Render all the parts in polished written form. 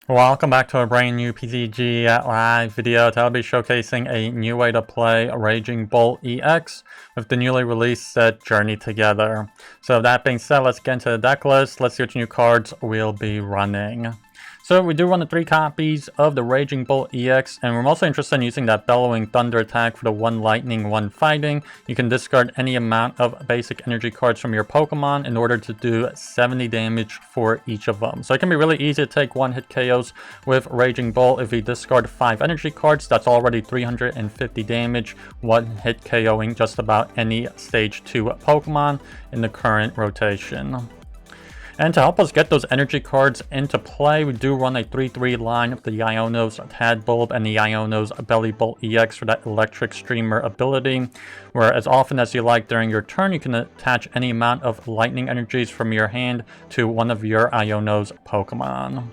Welcome back to a brand new PTCG live video. Today I'll be showcasing a new way to play Raging Bolt EX with the newly released set Journey Together. So that being said, let's get into the deck list. Let's see which new cards we'll be running. So we do run the 3 copies of the Raging Bolt EX, and we're mostly interested in using that Bellowing Thunder attack for the 1 Lightning, 1 Fighting. You can discard any amount of basic energy cards from your Pokemon in order to do 70 damage for each of them. So it can be really easy to take 1-hit KOs with Raging Bolt. If we discard 5 energy cards, that's already 350 damage, 1-hit KOing just about any Stage 2 Pokemon in the current rotation. And to help us get those energy cards into play, we do run a 3-3 line of the Iono's Tadbulb and the Iono's Bellibolt EX for that Electric Streamer ability, where as often as you like during your turn, you can attach any amount of lightning energies from your hand to one of your Iono's Pokemon.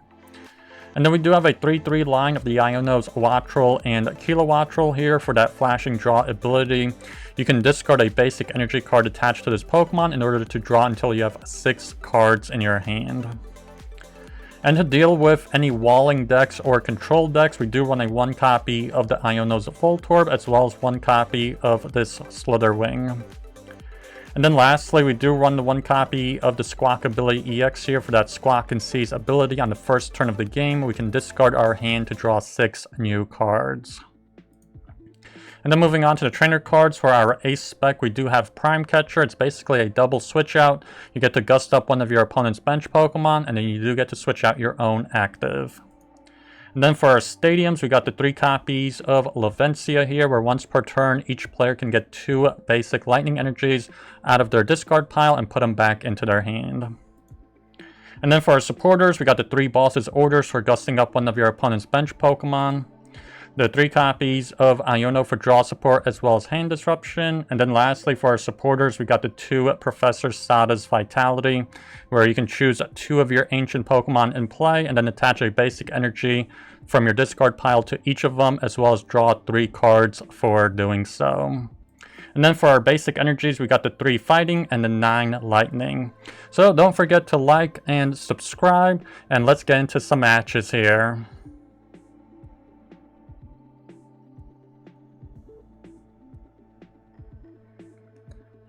And then we do have a 3-3 line of the Iono's Wattrel and Kilowattrel here for that Flashing Draw ability. You can discard a basic energy card attached to this Pokemon in order to draw until you have 6 cards in your hand. And to deal with any walling decks or control decks, we do run a 1 copy of the Iono's Voltorb as well as 1 copy of this Slither Wing. And then lastly, we do run the 1 copy of the Squawkabilly EX here for that Squawk and Seize ability. On the first turn of the game, we can discard our hand to draw 6 new cards. And then moving on to the trainer cards, for our ace spec, we do have Prime Catcher. It's basically a double switch out. You get to gust up one of your opponent's bench Pokemon, and then you do get to switch out your own active. And then for our stadiums, we got the 3 copies of Levincia here, where once per turn, each player can get 2 basic lightning energies out of their discard pile and put them back into their hand. And then for our supporters, we got the 3 bosses orders for gusting up one of your opponent's bench Pokemon. The 3 copies of Iono for draw support as well as hand disruption. And then lastly, for our supporters, we got the 2 Professor Sada's Vitality, where you can choose 2 of your ancient Pokemon in play and then attach a basic energy from your discard pile to each of them, as well as draw 3 cards for doing so. And then for our basic energies, we got the 3 Fighting and the 9 Lightning. So don't forget to like and subscribe, and let's get into some matches here.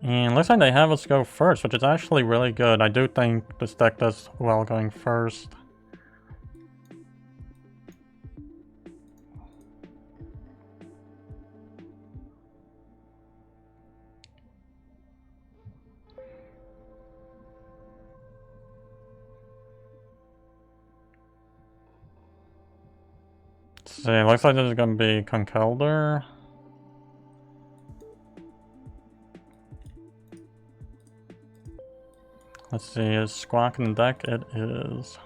And looks like they have us go first, which is actually really good. I do think this deck does well going first. Let's see, it looks like this is going to be Conkeldurr. Let's see, is Squawk in the deck? It is.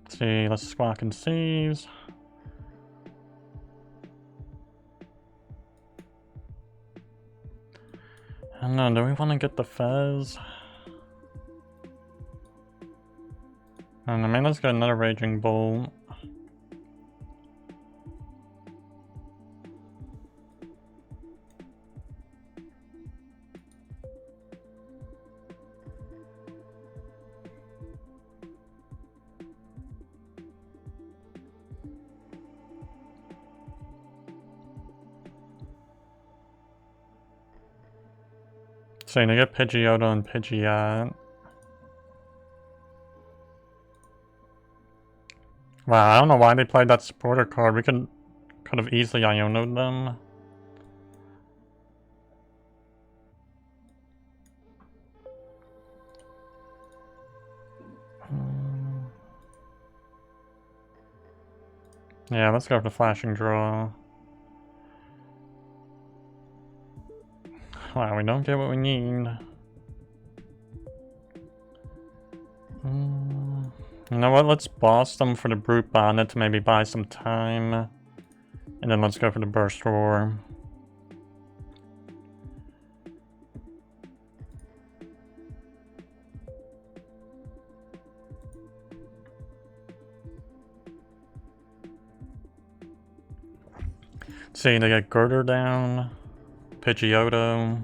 Let's see, let's Squawk and Seize. I don't know, do we want to get the Fez? I don't know, maybe let's get another Raging Bolt. So they get Pidgeotto and Pidgeot. Wow, I don't know why they played that supporter card. We could have easily Iono'd them. Yeah, let's go for the Flashing Draw. Wow, we don't get what we need. You know what, let's boss them for the Brute Bonnet to maybe buy some time. And then let's go for the Burst Roar. See, they get Girder down, Pidgeotto.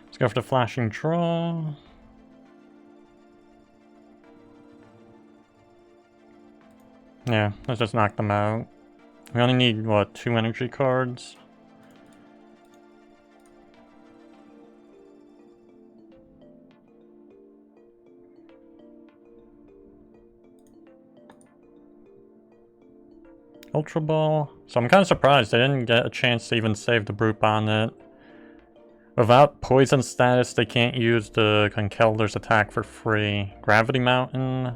Let's go for the flashing draw. Yeah, let's just knock them out. We only need, what, 2 energy cards? Ultra Ball. So I'm kind of surprised they didn't get a chance to even save the Brute Bonnet. Without poison status, they can't use the Conkeldurr's attack for free. Gravity Mountain,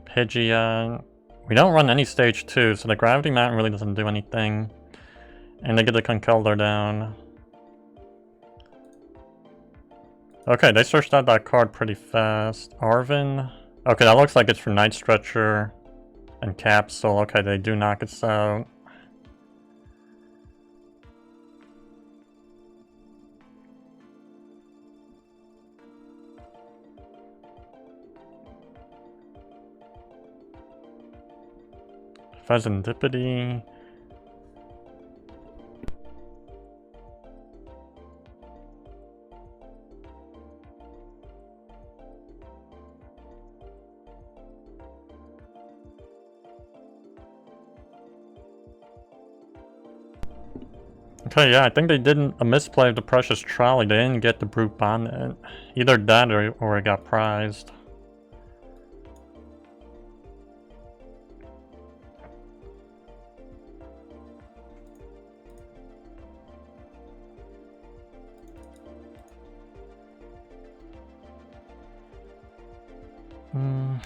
Pidgeot. We don't run any stage 2, so the Gravity Mountain really doesn't do anything. And they get the Conkeldurr down. Okay, they searched out that card pretty fast. Arven. Okay, that looks like it's for Night Stretcher and Capsule. Okay, they do knock us out. Fezandipiti. Okay, yeah, I think they did a misplay of the Precious Trolley. They didn't get the Brute Bonnet. Either that or it got prized.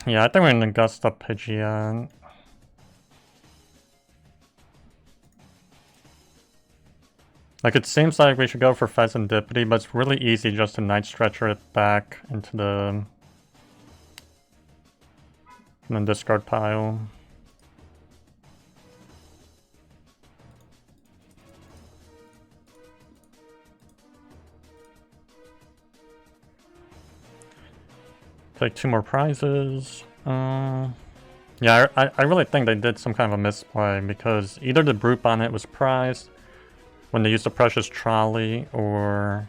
Yeah, I think we're gonna gust up Pidgeot. Like, it seems like we should go for Fezandipiti, but it's really easy just to Night Stretcher it back into the discard pile. Take 2 more prizes. Yeah, I really think they did some kind of a misplay, because either the Brute Bonnet was prized when they used the Precious Trolley, or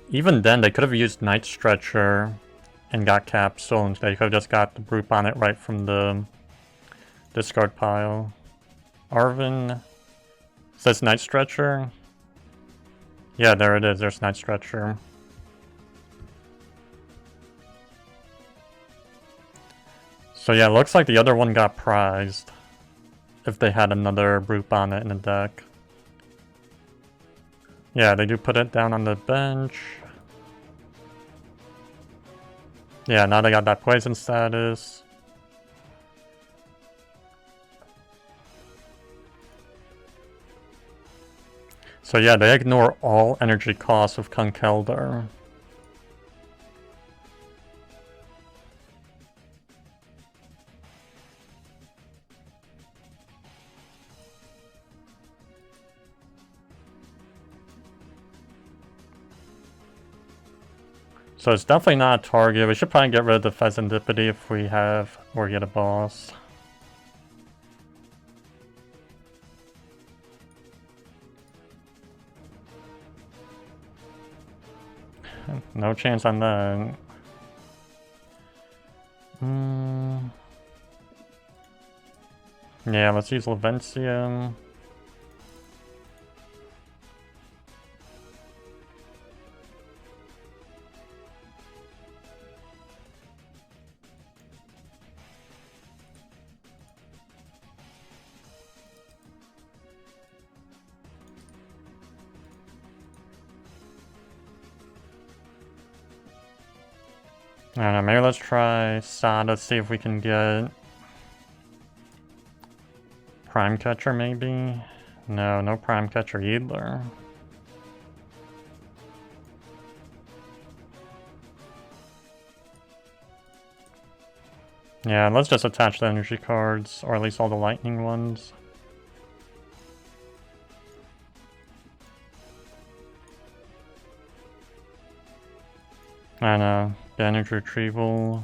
even then they could have used Night Stretcher and got Capsule, and they could have just got the Brute Bonnet right from the discard pile. Arven says Night Stretcher. Yeah, there it is. There's Night Stretcher. So yeah, it looks like the other one got prized if they had another Brute Bonnet in the deck. Yeah, they do put it down on the bench. Yeah, now they got that poison status. So yeah, they ignore all energy costs of Conkeldurr. So it's definitely not a target. We should probably get rid of the Fezandipiti if we have or get a boss. No chance on that. Yeah, let's use Levincia. I don't know, maybe let's try Sada, see if we can get Prime Catcher maybe? No, no Prime Catcher either. Yeah, let's just attach the energy cards, or at least all the lightning ones. I know, the Energy Retrieval.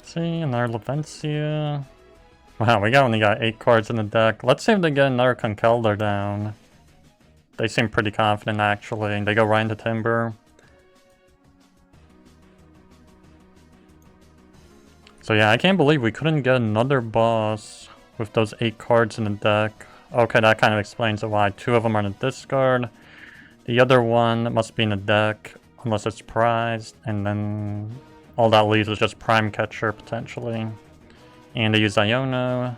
See, another Levincia. Wow, we only got 8 cards in the deck. Let's see if they get another Conkeldurr down. They seem pretty confident actually. They go right into Timber. So yeah, I can't believe we couldn't get another boss with those 8 cards in the deck. Okay, that kind of explains why 2 of them are in the discard. The other one must be in the deck, unless it's prized, and then all that leaves is just Prime Catcher, potentially. And they use Iono.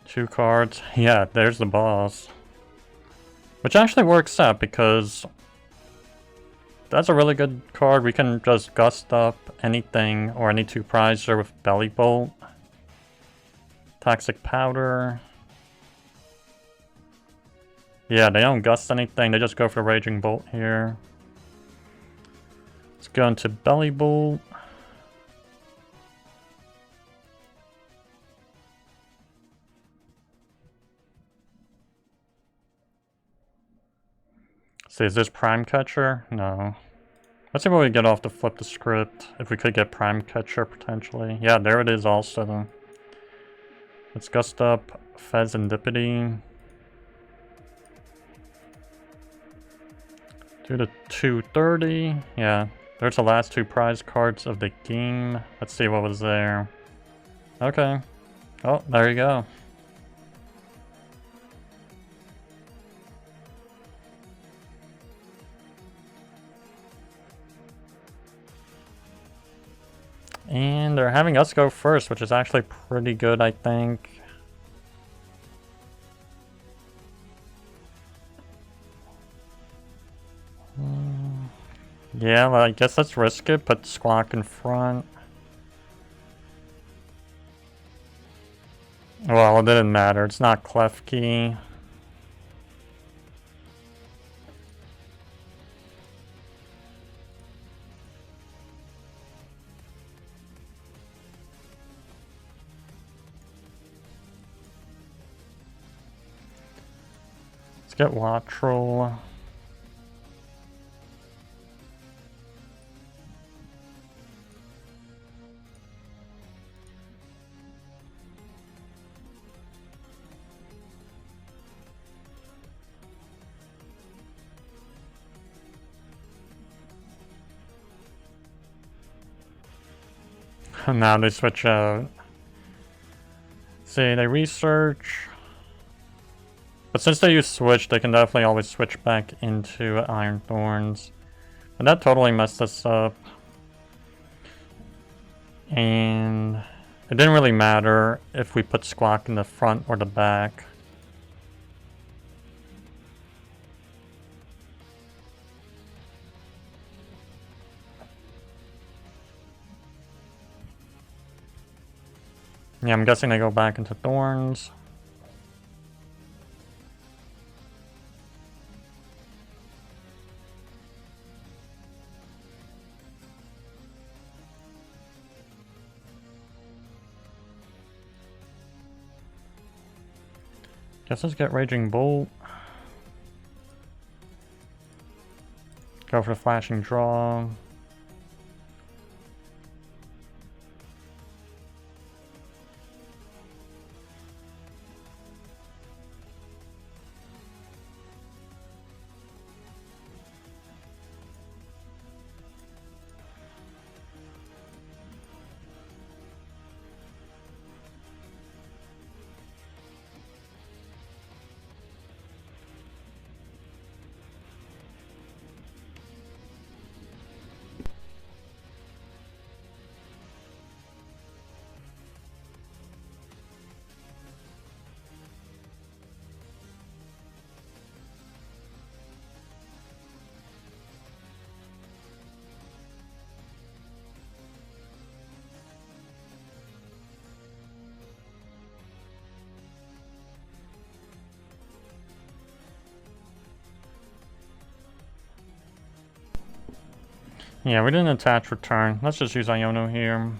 2 cards. Yeah, there's the boss. Which actually works out, because that's a really good card. We can just gust up anything, or any 2 prizer with Bellibolt. Toxic Powder. Yeah, they don't gust anything, they just go for Raging Bolt here. Let's go into Bellibolt. See, is this Prime Catcher? No. Let's see what we get off to flip the script. If we could get Prime Catcher, potentially. Yeah, there it is also. Let's gust up Fezandipiti. Do the 230. Yeah, there's the last 2 prize cards of the game. Let's see what was there. Okay. Oh, there you go. And they're having us go first, which is actually pretty good, I think. Yeah, well, I guess let's risk it, put Squawk in front. Well, it didn't matter, it's not Klefki. Let's get Wattrel. Now they switch out. See, they research. But since they use switch, they can definitely always switch back into Iron Thorns. But that totally messed us up. And it didn't really matter if we put Squawk in the front or the back. Yeah, I'm guessing they go back into Thorns. Guess let's get Raging Bolt. Go for the Flashing Draw. Yeah, we didn't attach return. Let's just use Iono here.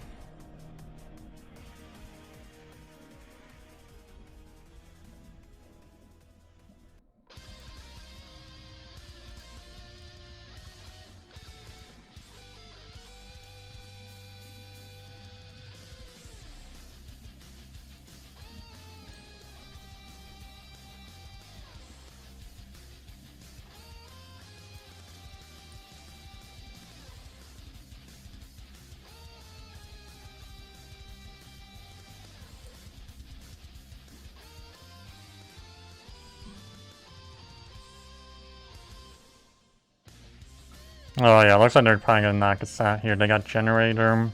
Oh yeah, looks like they're probably gonna knock us out here. They got Generator.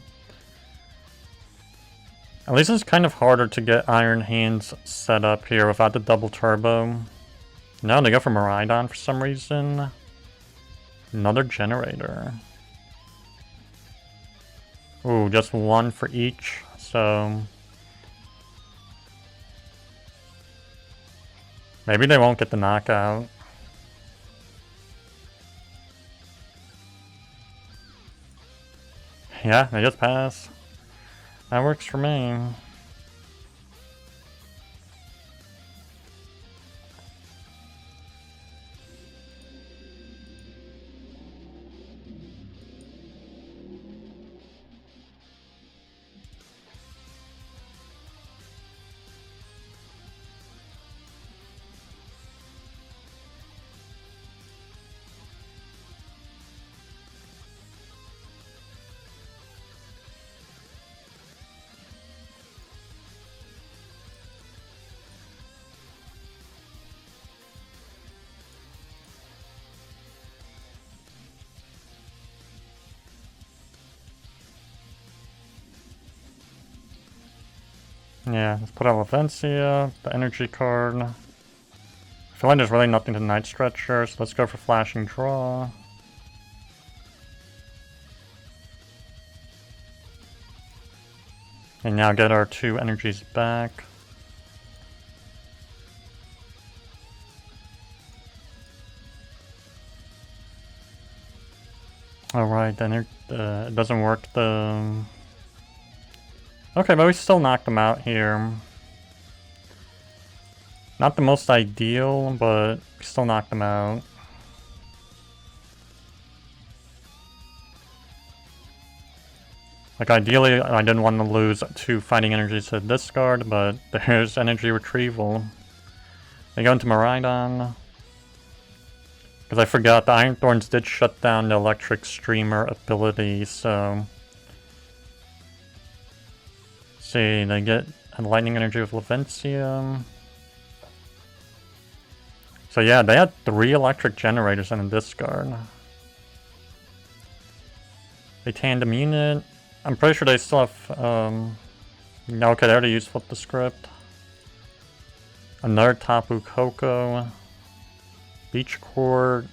At least it's kind of harder to get Iron Hands set up here without the double turbo. No, they go for Miraidon for some reason. Another Generator. Ooh, just one for each, so... maybe they won't get the knockout. Yeah, they just pass. That works for me. Yeah, let's put out Levincia, the energy card. I feel like there's really nothing to Night Stretcher, so let's go for Flashing Draw. And now get our 2 energies back. Alright, then it doesn't work the... okay, but we still knocked them out here. Not the most ideal, but we still knocked them out. Like, ideally, I didn't want to lose 2 fighting energies to discard, but there's Energy Retrieval. They go into Miraidon. Because I forgot, the Iron Thorns did shut down the Electric Streamer ability, so... see, they get a Lightning Energy with Levincia. So yeah, they had 3 electric generators in a discard. They tandem unit. I'm pretty sure they still have, no, okay, they already used Flip the Script. Another Tapu Koko. Beach Court.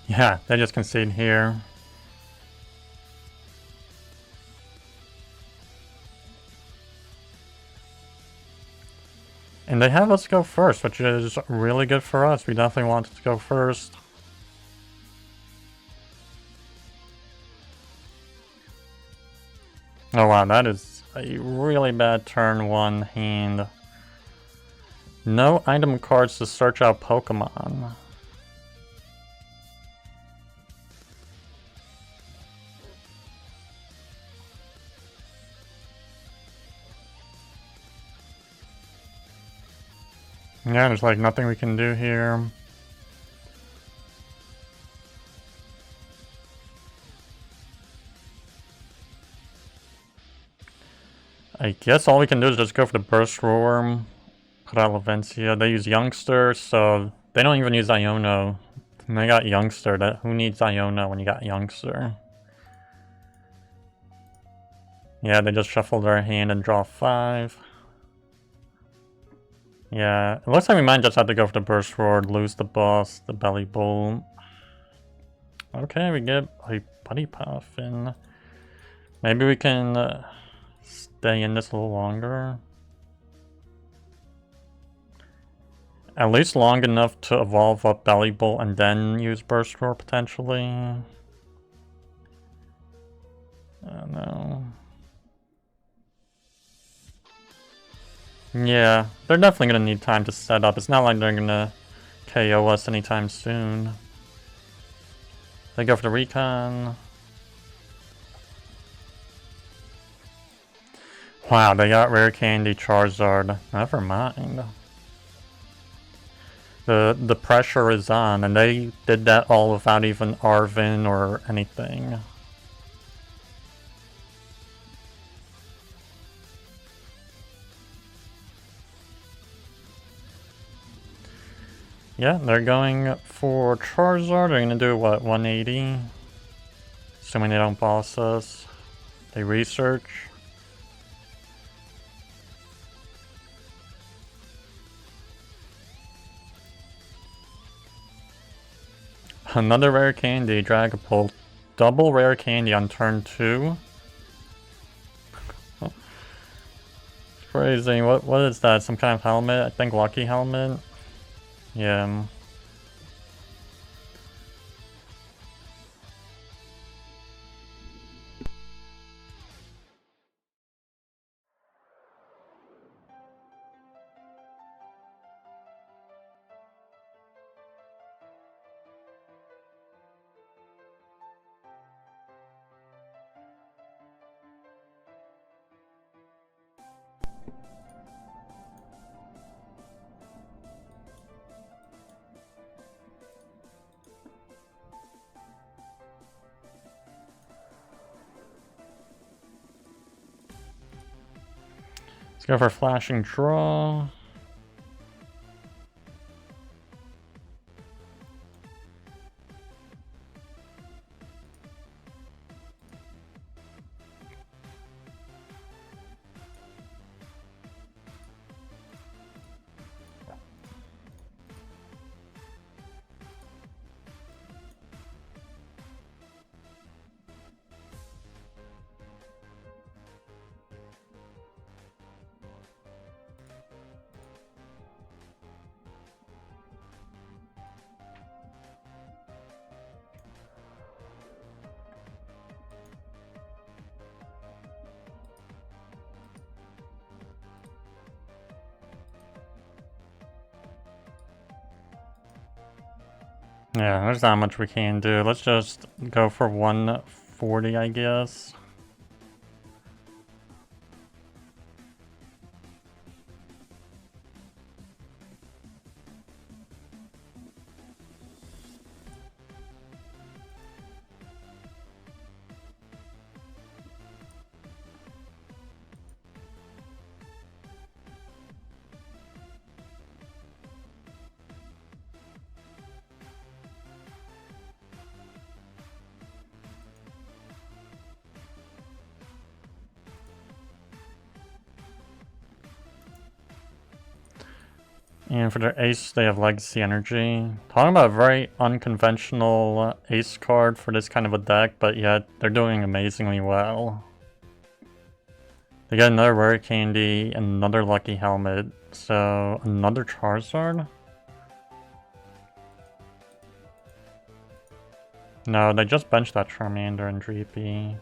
Yeah, they just concede here. And they have us go first, which is really good for us. We definitely wanted to go first. Oh wow, that is a really bad turn one hand. No item cards to search out Pokemon. Yeah, there's like nothing we can do here. I guess all we can do is just go for the Burst Roar, put out Levincia. They use Youngster, so they don't even use Iono. And they got Youngster. Who needs Iono when you got Youngster? Yeah, they just shuffle their hand and draw 5. Yeah, it looks like we might just have to go for the Burst Roar, lose the boss, the Bellibolt. Okay, we get a Buddy Poffin. Maybe we can stay in this a little longer. At least long enough to evolve up Bellibolt and then use Burst Roar potentially. I don't know. Yeah, they're definitely gonna need time to set up. It's not like they're gonna KO us anytime soon. They go for the recon. Wow, they got Rare Candy Charizard. Never mind. The pressure is on, and they did that all without even Arven or anything. Yeah, they're going for Charizard. They're gonna do what, 180? Assuming they don't boss us. They research. Another rare candy, Dragapult. Double rare candy on turn 2. Crazy. What is that? Some kind of helmet? I think Lucky Helmet? Yeah. Let's go for Flashing Draw. Yeah, there's not much we can do. Let's just go for 140, I guess. And for their ace, they have Legacy Energy. Talking about a very unconventional ace card for this kind of a deck, but yet they're doing amazingly well. They get another Rare Candy and another Lucky Helmet. So, another Charizard? No, they just benched that Charmander and Dreepy.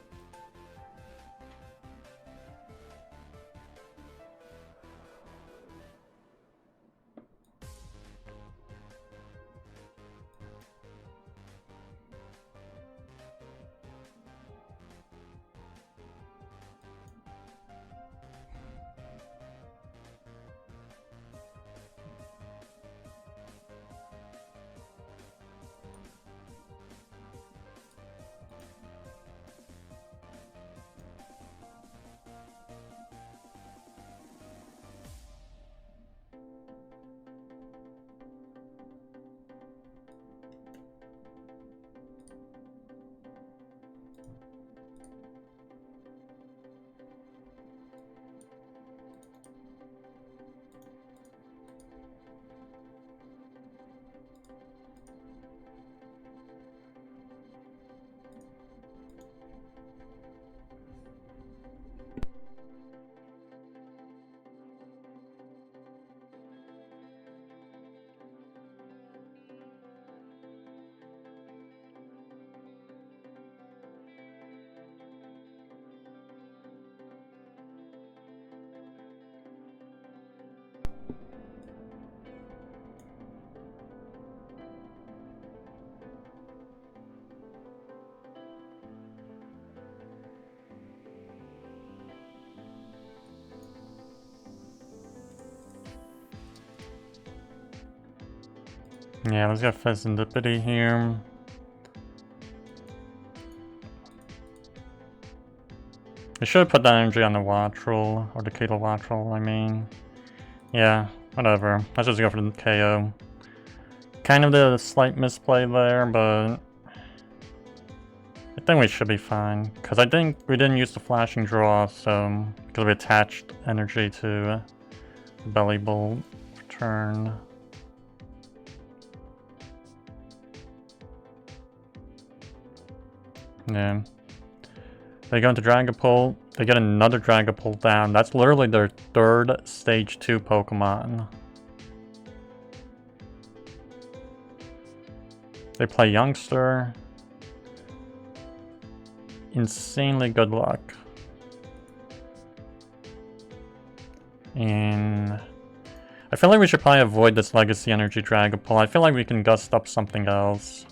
Yeah, let's get Fezandipiti here. I should have put that energy on the Wattrel, or the Kilowattrel, I mean. Yeah, whatever. Let's just go for the KO. Kind of did a slight misplay there, but I think we should be fine. Because I think we didn't use the flashing draw, so because we attached energy to the Bellibolt turn. Yeah. They go into Dragapult, they get another Dragapult down. That's literally their third stage 2 Pokemon. They play Youngster. Insanely good luck. And I feel like we should probably avoid this Legacy Energy Dragapult. I feel like we can gust up something else.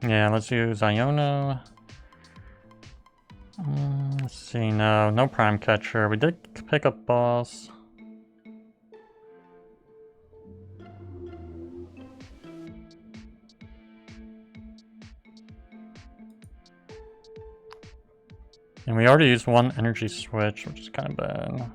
Yeah, let's use Iono. Let's see, no Prime Catcher. We did pick up Boss. And we already used one Energy Switch, which is kind of bad.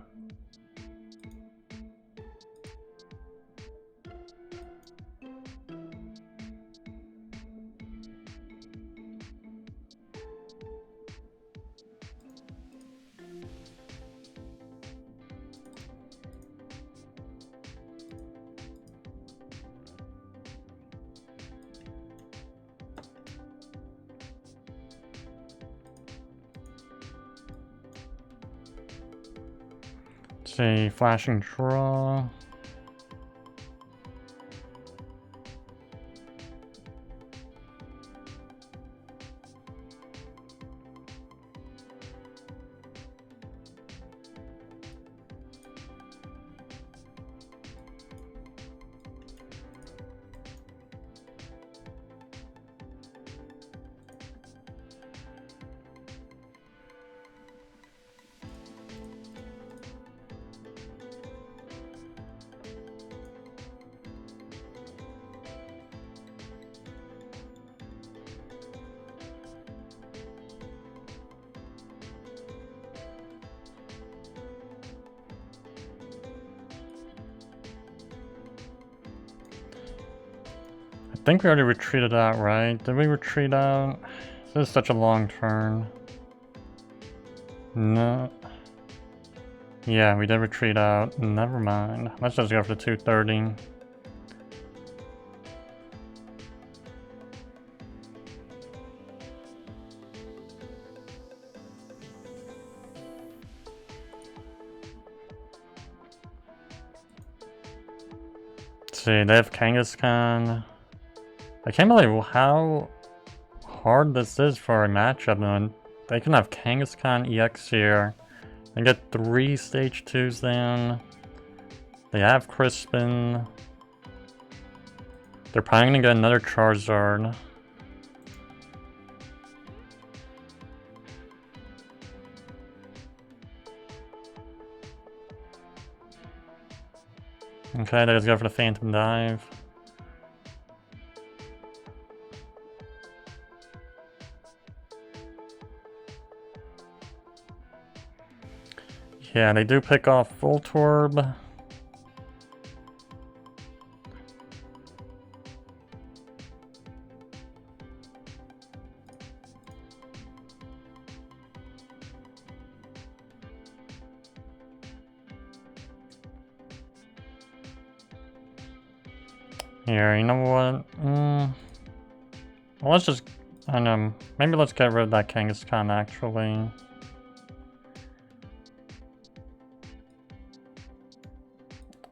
See, flashing draw. think we already retreated out, right? Did we retreat out? This is such a long turn. No. Yeah, we did retreat out. Never mind. Let's just go for the 230. See, they have Kangaskhan. I can't believe how hard this is for a matchup. And they can have Kangaskhan EX here and get 3 stage 2s then. They have Crispin. They're probably gonna get another Charizard. Okay, let's go for the Phantom Dive. Yeah, they do pick off Voltorb. Here, you know what? Well, let's just, I don't know, maybe let's get rid of that Kangaskhan actually.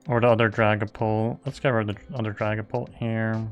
Or the other Dragapult. Let's get rid of the other Dragapult here.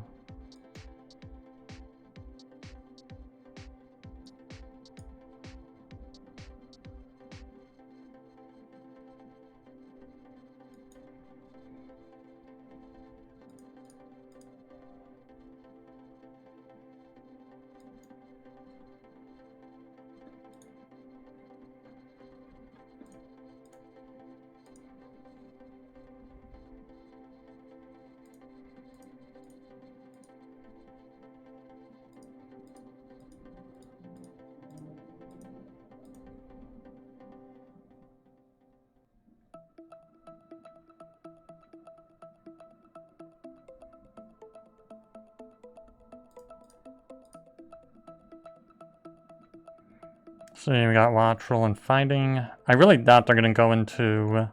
See, we got Wattrel and Fighting. I really doubt they're going to go into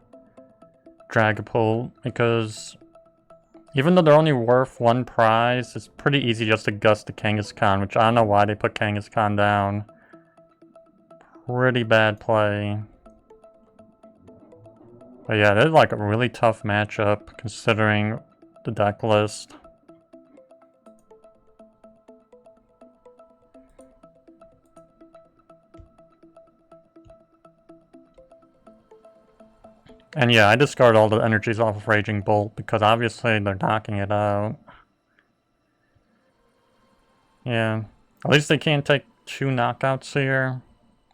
Dragapult because even though they're only worth 1 prize, it's pretty easy just to gust the Kangaskhan, which I don't know why they put Kangaskhan down. Pretty bad play. But yeah, this is like a really tough matchup considering the deck list. And yeah, I discard all the energies off of Raging Bolt because obviously they're knocking it out. Yeah, at least they can't take 2 knockouts here.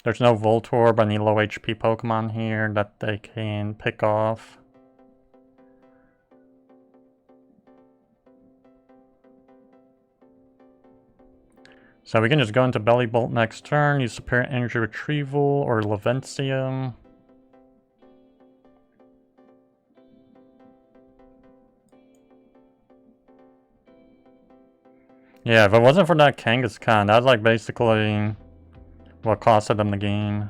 There's no Voltorb, any low HP Pokemon here that they can pick off. So we can just go into Bellibolt next turn, use Superior Energy Retrieval or Levincia. Yeah, if it wasn't for that Kangaskhan, that's like basically what costed them the game.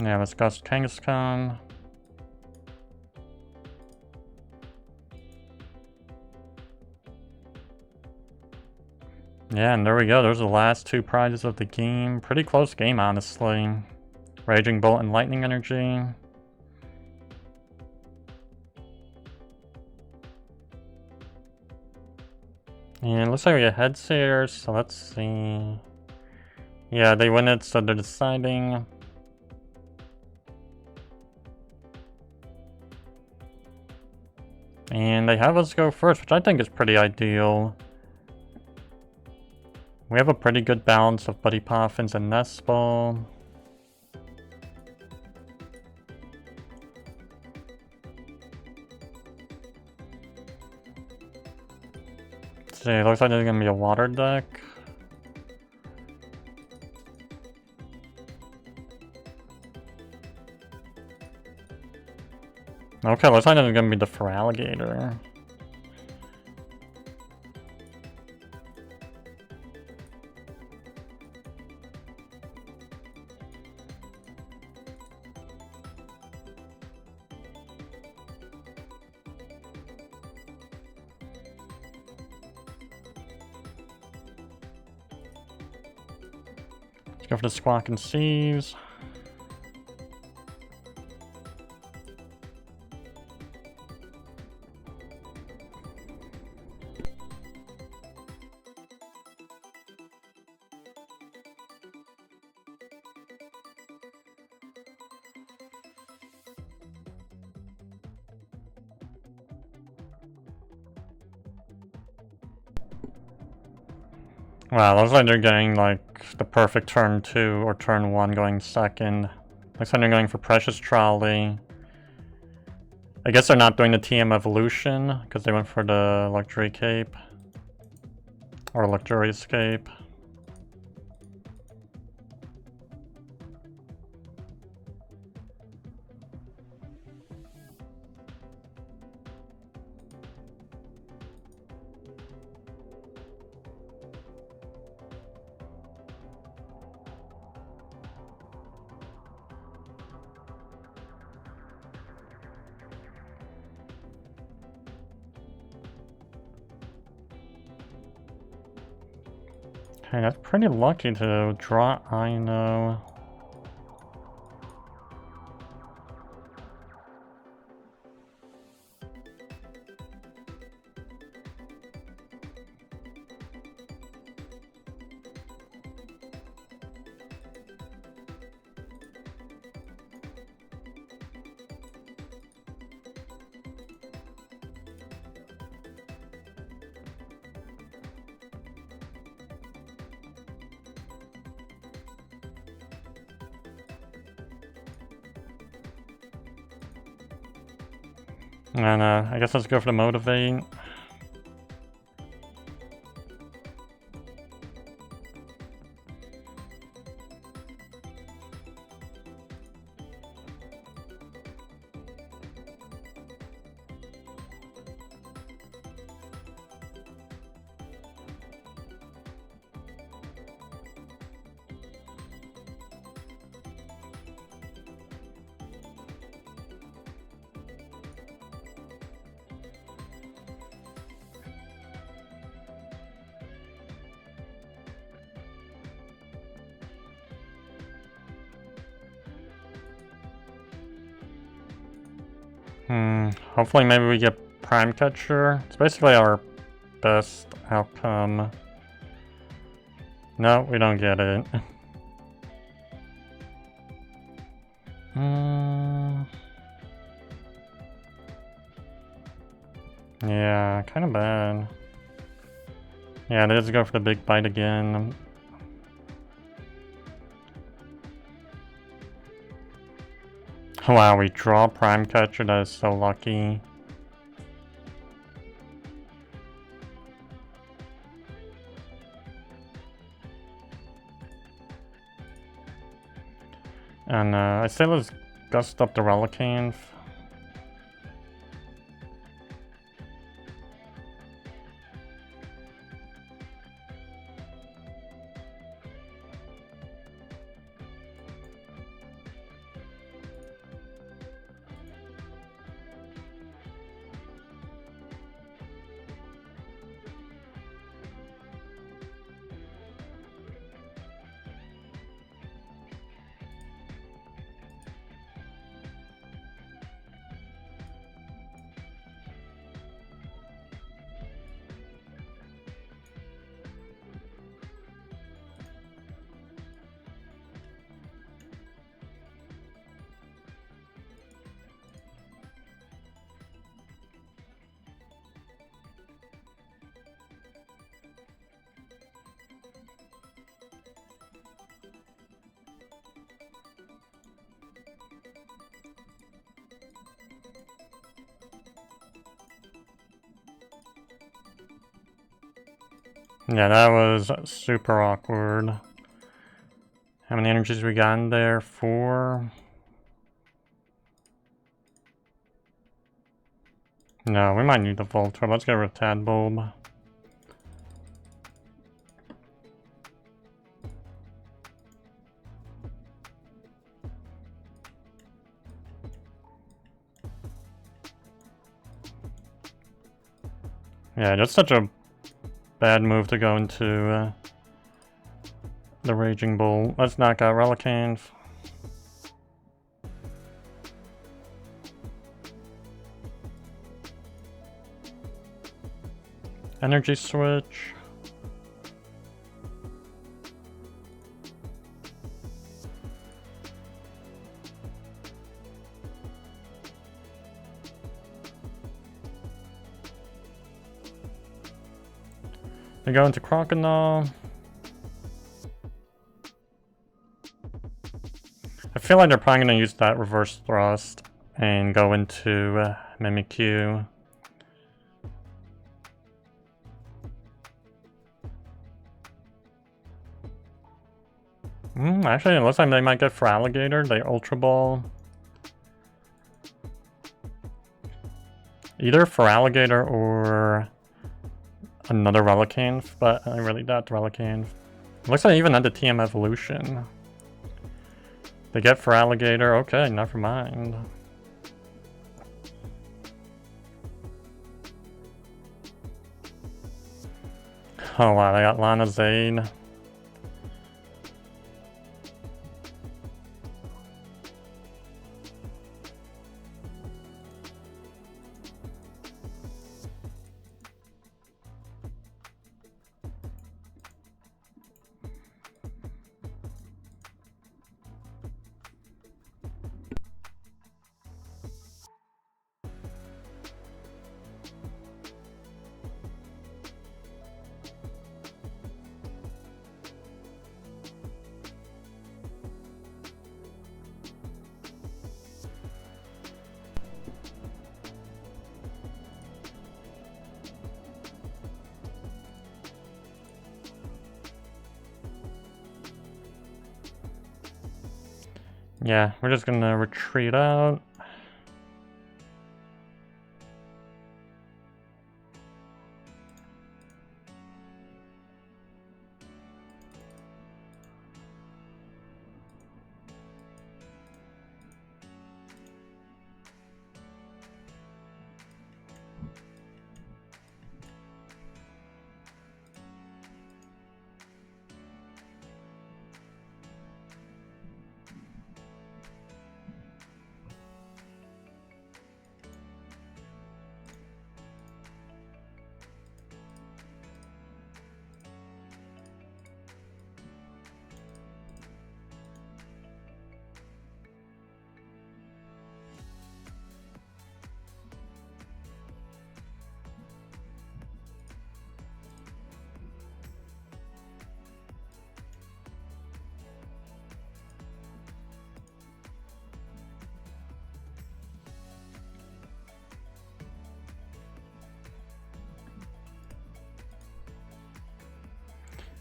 Yeah, let's cost Kangaskhan. Yeah, and there we go. Those are the last 2 prizes of the game. Pretty close game, honestly. Raging Bolt and Lightning Energy. And it looks like we get heads here, so let's see. Yeah, they win it, so they're deciding. And they have us go first, which I think is pretty ideal. We have a pretty good balance of Buddy Poffins and Nest Ball. See, it looks like there's gonna be a water deck. Okay, looks like it's gonna be the Feraligatr. Let's go for the Squawk and Seize. Wow, looks like they're getting like the perfect turn 2 or turn 1 going second. Looks like they're going for Precious Trolley. I guess they're not doing the TM Evolution because they went for the Luxury Cape. Or Luxurious Cape. Okay, that's pretty lucky to draw Iono. And I guess let's go for the Motivate. Hopefully maybe we get Prime Catcher. It's basically our best outcome. No, we don't get it. Yeah, kind of bad. Yeah, let's go for the big bite again. Wow, we draw Prime Catcher, that is so lucky. And I say let's gust up the Relicanth. Yeah, that was super awkward. How many energies we got in there? 4. No, we might need the Voltorb. Let's get rid of Tadbulb. Yeah, that's such a bad move to go into the Raging Bull. Let's knock out Relicanth. Energy Switch. We go into Crocodile. I feel like they're probably going to use that reverse thrust and go into Mimikyu. Actually, it looks like they might get for Alligator. They Ultra Ball. Either for Alligator or another Relicanth, but I really doubt Relicanth. It looks like they even had the TM Evolution. They get for Alligator. Okay, never mind. Oh wow, they got Lana Zane. Yeah, we're just gonna retreat out.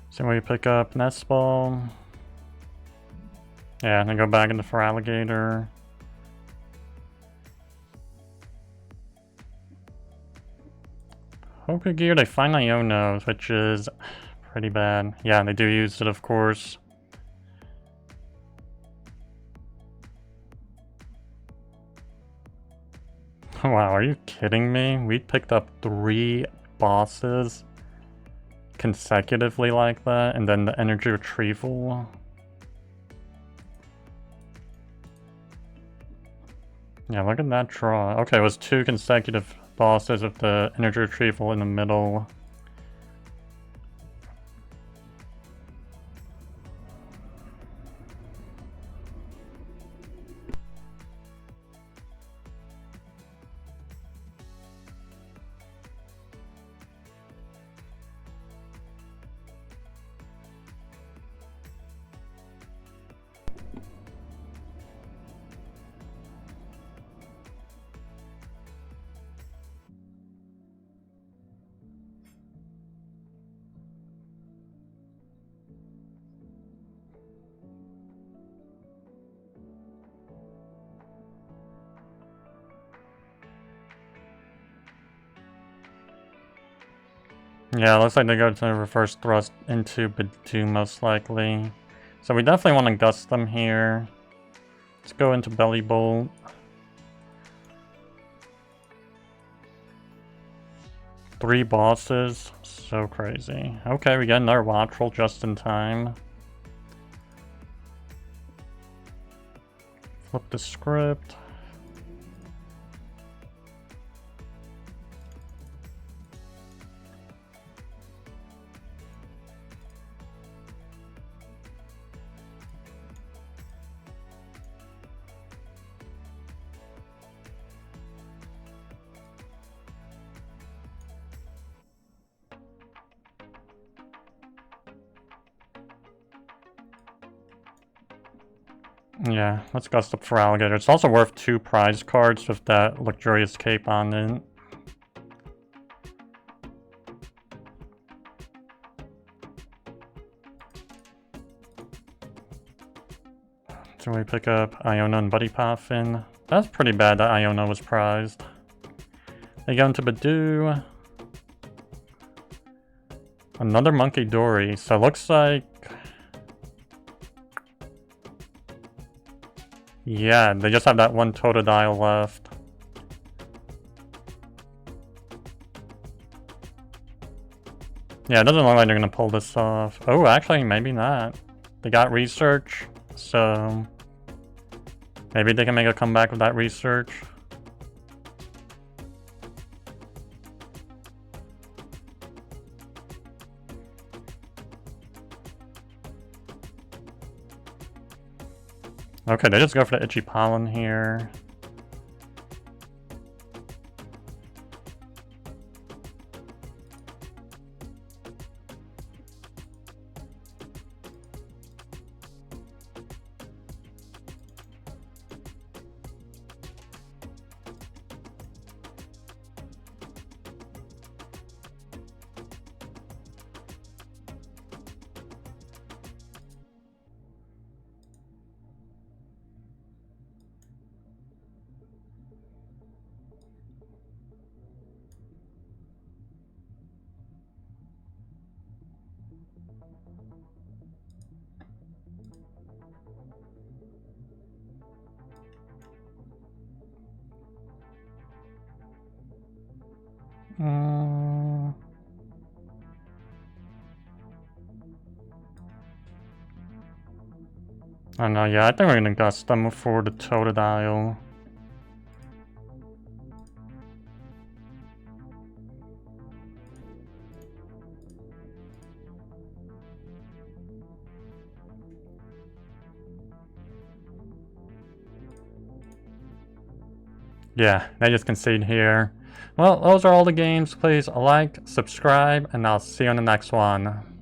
So we pick up Nest Ball. Yeah, and then go back into for Alligator. Pokegear, they find Iono, which is pretty bad. Yeah, they do use it, of course. Wow, are you kidding me? We picked up 3 bosses consecutively like that, and then the Energy Retrieval. Yeah, look at that draw. Okay, it was 2 consecutive bosses with the Energy Retrieval in the middle. Yeah, looks like they go to reverse thrust into Bidoof most likely. So we definitely want to gust them here. Let's go into Bellibolt. Three bosses. So crazy. Okay, we get another Wattrel just in time. Flip the script. Yeah, let's gust up for Alligator. It's also worth 2 prize cards with that luxurious cape on it. So we pick up Iono and Buddy Poffin. That's pretty bad that Iono was prized. They go into Bidoof. Another Monkey Dory. So it looks like... yeah, they just have that one Totodile left. Yeah, it doesn't look like they're gonna pull this off. Oh, actually, maybe not. They got research, so... maybe they can make a comeback with that research. Okay, they just go for the Itchy Pollen here. I don't know, yeah, I think we're gonna gust them for the Totodile. Yeah, they just concede here. Well, those are all the games. Please like, subscribe, and I'll see you on the next one.